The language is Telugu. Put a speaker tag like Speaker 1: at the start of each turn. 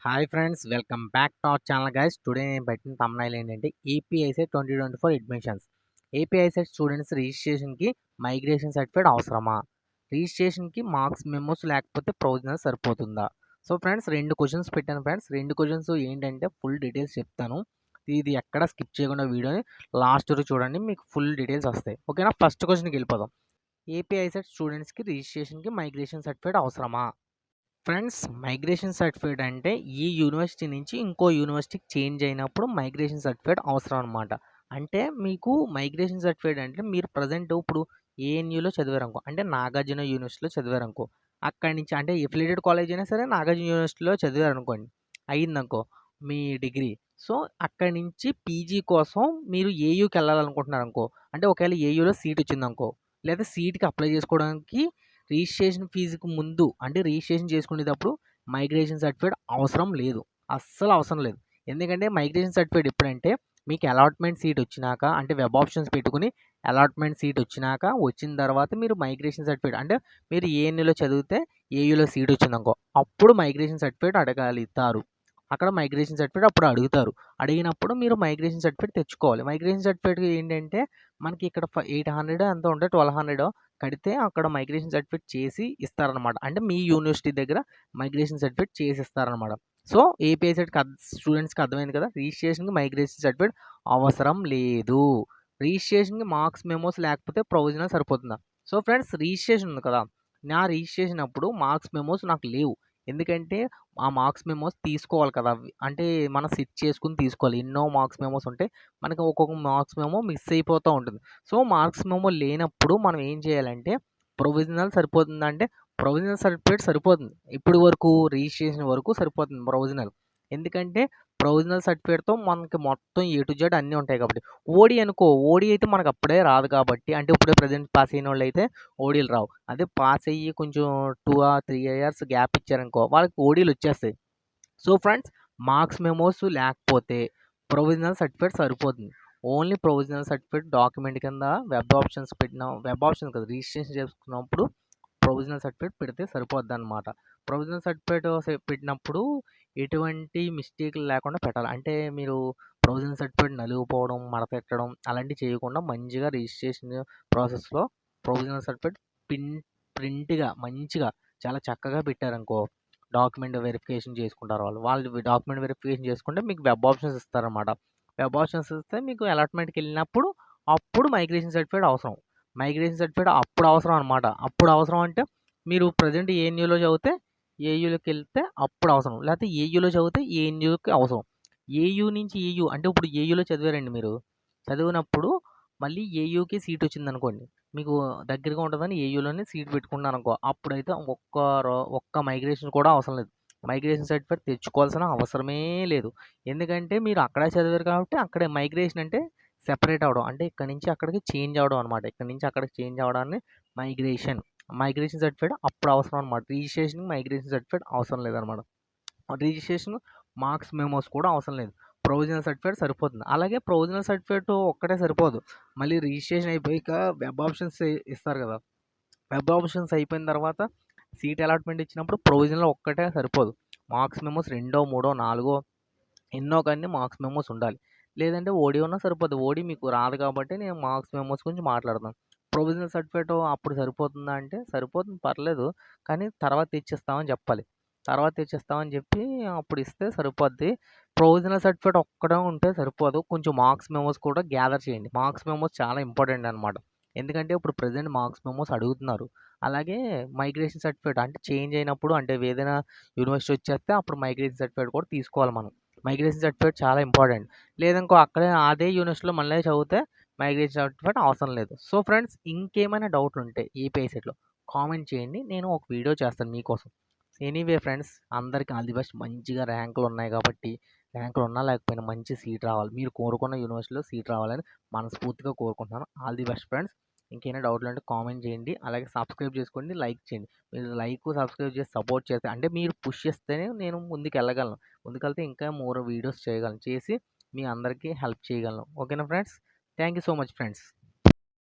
Speaker 1: Hi friends, welcome back to our channel guys. Today నేను పెట్టిన thumbnail ఏంటంటే ఏపీఐసెట్ 2024 అడ్మిషన్స్. ఏపీఐసెట్ స్టూడెంట్స్ రిజిస్ట్రేషన్‌కి మైగ్రేషన్ సర్టిఫికేట్ అవసరమా? రిజిస్ట్రేషన్‌కి మార్క్స్ మెమోస్ లేకపోతే ప్రొవిజనల్ సరిపోతుందా? సో ఫ్రెండ్స్ 2 క్వెషన్స్ పెట్టాను ఫ్రెండ్స్. 2 క్వెషన్స్ ఏంటంటే ఫుల్ డీటెయిల్స్ చెప్తాను. ఇది ఎక్కడ స్కిప్ చేయకుండా వీడియోని లాస్ట్ వరకు చూడండి. మీకు ఫుల్ డీటెయిల్స్ వస్తాయి. ఓకేనా? ఫస్ట్ క్వెషన్‌కి వెళ్ళిపోదాం. ఏపీఐసెట్ స్టూడెంట్స్‌కి రిజిస్ట్రేషన్‌కి మైగ్రేషన్ సర్టిఫికేట్ అవసరమా? ఫ్రెండ్స్, మైగ్రేషన్ సర్టిఫికేట్ అంటే ఈ యూనివర్సిటీ నుంచి ఇంకో యూనివర్సిటీకి చేంజ్ అయినప్పుడు మైగ్రేషన్ సర్టిఫికేట్ అవసరం అనమాట. అంటే మీకు మైగ్రేషన్ సర్టిఫికేట్ అంటే మీరు ప్రజెంట్ ఇప్పుడు ఏఎన్యూలో చదివారనుకో, అంటే నాగార్జున యూనివర్సిటీలో చదివారనుకో, అక్కడి నుంచి అంటే ఎఫిలియేటెడ్ కాలేజ్ అయినా సరే నాగార్జున యూనివర్సిటీలో చదివారనుకోండి, అయ్యిందనుకో మీ డిగ్రీ. సో అక్కడి నుంచి పీజీ కోసం మీరు ఏయూకి వెళ్ళాలనుకుంటున్నారనుకో, అంటే ఒకవేళ ఏయూలో సీట్ వచ్చిందనుకో, లేదా సీట్కి అప్లై చేసుకోవడానికి రిజిస్ట్రేషన్ ఫీజుకి ముందు అంటే రిజిస్ట్రేషన్ చేసుకునేటప్పుడు మైగ్రేషన్ సర్టిఫికేట్ అవసరం లేదు. అస్సలు అవసరం లేదు. ఎందుకంటే మైగ్రేషన్ సర్టిఫికేట్ ఎప్పుడంటే మీకు అలాట్మెంట్ సీట్ వచ్చినాక, అంటే వెబ్ ఆప్షన్స్ పెట్టుకుని అలాట్మెంట్ సీట్ వచ్చినాక, వచ్చిన తర్వాత మీరు మైగ్రేషన్ సర్టిఫికేట్ అంటే మీరు ఏఎన్యూలో చదివితే ఏయూలో సీట్ వచ్చిందనుకో, అప్పుడు మైగ్రేషన్ సర్టిఫికేట్ అడగలుగుతారు. అక్కడ మైగ్రేషన్ సర్టిఫికేట్ అప్పుడు అడుగుతారు. అడిగినప్పుడు మీరు మైగ్రేషన్ సర్టిఫికేట్ తెచ్చుకోవాలి. మైగ్రేషన్ సర్టిఫికేట్ ఏంటంటే మనకి ఇక్కడ 800 ఎంతో ఉంటే 1200 కడితే అక్కడ మైగ్రేషన్ సర్టిఫికేట్ చేసి ఇస్తారనమాట. అంటే మీ యూనివర్సిటీ దగ్గర మైగ్రేషన్ సర్టిఫికేట్ చేసి ఇస్తారనమాట. సో ఏపీఐసెట్‌కి స్టూడెంట్స్‌కి అర్థమైంది కదా! రిజిస్ట్రేషన్‌కి మైగ్రేషన్ సర్టిఫికేట్ అవసరం లేదు. రిజిస్ట్రేషన్‌కి మార్క్స్ మెమోస్ లేకపోతే ప్రొవిజనల్ సరిపోతుందా? సో ఫ్రెండ్స్, రిజిస్ట్రేషన్ ఉంది కదా! నా రిజిస్ట్రేషన్ అప్పుడు మార్క్స్ మెమోస్ నాకు లేవు. ఎందుకంటే ఆ మార్క్స్ మెమోస్ తీసుకోవాలి కదా! అంటే మనం సెట్ చేసుకొని తీసుకోవాలి. ఎన్నో మార్క్స్ మెమోస్ ఉంటాయి. మనకి ఒక్కొక్క మార్క్స్ మెమో మిస్ అయిపోతూ ఉంటుంది. సో మార్క్స్ మెమో లేనప్పుడు మనం ఏం చేయాలంటే ప్రొవిజనల్ సరిపోతుందా అంటే ప్రొవిజనల్ సర్టిఫికేట్ సరిపోతుంది. ఇప్పటి వరకు రిజిస్ట్రేషన్ వరకు సరిపోతుంది ప్రొవిజనల్. ఎందుకంటే ప్రొవిజనల్ సర్టిఫికేట్‌తో మనకి మొత్తం ఏ టు జెడ్ అన్నీ ఉంటాయి కాబట్టి. ఓడీ అనుకో, ఓడీ అయితే మనకు అప్పుడే రాదు కాబట్టి, అంటే ఇప్పుడే ప్రెజెంట్ పాస్ అయినోళ్ళైతే ఓడీలు రావు. అదే పాస్ అయ్యి కొంచెం 3 ఇయర్స్ గ్యాప్ ఇచ్చారనుకో, వాళ్ళకి ఓడీలు వచ్చేస్తాయి. సో ఫ్రెండ్స్, మార్క్స్ మెమోస్ లేకపోతే ప్రొవిజనల్ సర్టిఫికేట్ సరిపోతుంది. ఓన్లీ ప్రొవిజనల్ సర్టిఫికేట్ డాక్యుమెంట్ కింద వెబ్ ఆప్షన్ కదా, రిజిస్ట్రేషన్ చేసుకున్నప్పుడు ప్రొవిజనల్ సర్టిఫికేట్ పెడితే సరిపోద్దనమాట. ప్రొవిజనల్ సర్టిఫికేట్ పెట్టినప్పుడు ఎటువంటి మిస్టేక్‌లు లేకుండా పెట్టాలి. అంటే మీరు ప్రొవిజనల్ సర్టిఫికేట్ నలిగిపోవడం, మడతెట్టడం అలాంటివి చేయకుండా మంచిగా రిజిస్ట్రేషన్ ప్రాసెస్‌లో ప్రొవిజనల్ సర్టిఫికేట్ పిన్ ప్రింట్‌గా మంచిగా చాలా చక్కగా పెట్టారనుకో, డాక్యుమెంట్ వెరిఫికేషన్ చేసుకుంటారు వాళ్ళు. వాళ్ళు డాక్యుమెంట్ వెరిఫికేషన్ చేసుకుంటే మీకు వెబ్ ఆప్షన్స్ ఇస్తారనమాట. వెబ్ ఆప్షన్స్ ఇస్తే మీకు అలాట్మెంట్‌కెళ్ళినప్పుడు అప్పుడు మైగ్రేషన్ సర్టిఫికేట్ అవసరం. మైగ్రేషన్ సర్టిఫికేట్ అప్పుడు అవసరం అనమాట. అప్పుడు అవసరం అంటే మీరు ప్రెజెంట్ ఏఎన్యూలో చదివితే ఏయూలోకెళ్తే అప్పుడు అవసరం. లేకపోతే ఏయూలో చదివితే ఏఎన్యూకి అవసరం. ఏయూ నుంచి ఏయూ అంటే ఇప్పుడు ఏయూలో చదివారండి మీరు. చదివినప్పుడు మళ్ళీ ఏయూకి సీట్ వచ్చిందనుకోండి, మీకు దగ్గరగా ఉంటదని ఏయూలోనే సీట్ పెట్టుకున్నారనుకో, అప్పుడైతే ఒక్క మైగ్రేషన్ కూడా అవసరం లేదు. మైగ్రేషన్ సర్టిఫికేట్ తెచ్చుకోవాల్సిన అవసరమే లేదు. ఎందుకంటే మీరు అక్కడే చదివారు కాబట్టి అక్కడే మైగ్రేషన్ అంటే సెపరేట్ అవ్వడం. అంటే ఇక్కడి నుంచి అక్కడికి చేంజ్ అవ్వడం అనమాట. ఇక్కడి నుంచి అక్కడికి చేంజ్ అవ్వడాన్ని మైగ్రేషన్. మైగ్రేషన్ సర్టిఫికేట్ అప్పుడు అవసరం అనమాట. రిజిస్ట్రేషన్‌కి మైగ్రేషన్ సర్టిఫికేట్ అవసరం లేదనమాట. రిజిస్ట్రేషన్ మార్క్స్ మెమోస్ కూడా అవసరం లేదు. ప్రొవిజనల్ సర్టిఫికేట్ సరిపోతుంది. అలాగే ప్రొవిజనల్ సర్టిఫికేట్ ఒక్కటే సరిపోదు. మళ్ళీ రిజిస్ట్రేషన్ అయిపోయాక వెబ్ ఆప్షన్స్ ఇస్తారు కదా! వెబ్ ఆప్షన్స్ అయిపోయిన తర్వాత సీట్ అలాట్మెంట్ ఇచ్చినప్పుడు ప్రొవిజనల్ ఒక్కటే సరిపోదు. మార్క్స్ మెమోస్ రెండో, మూడో, నాలుగో ఎన్నో కానీ మార్క్స్ మెమోస్ ఉండాలి. లేదంటే ఓడీ ఉన్నా సరిపోద్ది. ఓడీ మీకు రాదు కాబట్టి నేను మార్క్స్ మెమోస్ గురించి మాట్లాడుతున్నాను. ప్రొవిజనల్ సర్టిఫికేట్ అప్పుడు సరిపోతుందా అంటే సరిపోతుంది, పర్లేదు. కానీ తర్వాత తెచ్చిస్తామని చెప్పాలి. తర్వాత తెచ్చిస్తామని చెప్పి అప్పుడు ఇస్తే సరిపోద్ది. ప్రొవిజనల్ సర్టిఫికేట్ ఒక్కటే ఉంటే సరిపోదు. కొంచెం మార్క్స్ మెమోస్ కూడా గ్యాదర్ చేయండి. మార్క్స్ మెమోస్ చాలా ఇంపార్టెంట్ అనమాట. ఎందుకంటే ఇప్పుడు ప్రెజెంట్ మార్క్స్ మెమోస్ అడుగుతున్నారు. అలాగే మైగ్రేషన్ సర్టిఫికేట్ అంటే చేంజ్ అయినప్పుడు, అంటే ఏదైనా యూనివర్సిటీ వచ్చేస్తే అప్పుడు మైగ్రేషన్ సర్టిఫికేట్ కూడా తీసుకోవాలి మనం. మైగ్రేషన్ సర్టిఫికేట్ చాలా ఇంపార్టెంట్. లేదనుకో అక్కడే అదే యూనివర్సిటీలో మళ్ళీ చదివితే మైగ్రేషన్ సర్టిఫికేట్ అవసరం లేదు. సో ఫ్రెండ్స్, ఇంకేమైనా డౌట్లుంటే ఏపీఐసెట్‌లో కామెంట్ చేయండి. నేను ఒక వీడియో చేస్తాను మీకోసం. ఎనీవే ఫ్రెండ్స్, అందరికి ఆల్ ది బెస్ట్. మంచిగా ర్యాంకులున్నాయి కాబట్టి, ర్యాంకులున్నా లేకపోయినా మంచి సీట్ రావాలి. మీరు కోరుకున్న యూనివర్సిటీలో సీట్ రావాలని మనస్ఫూర్తిగా కోరుకుంటున్నాను. All the best friends. ఇంకేమైనా డౌట్లుంటే కామెంట్ చేయండి. అలాగే సబ్స్క్రైబ్ చేసుకోండి, లైక్ చేయండి. మీరు లైక్, సబ్స్క్రైబ్ చేసి సపోర్ట్ చేస్తే, అంటే మీరు పుష్ చేస్తేనే నేను ముందుకెళ్ళగలను. ముందుకెళ్తే ఇంకా మోర్ వీడియోస్ చేయగలను. చేసి మీ అందరికీ హెల్ప్ చేయగలను. ఓకేనా friends? Thank you so much friends.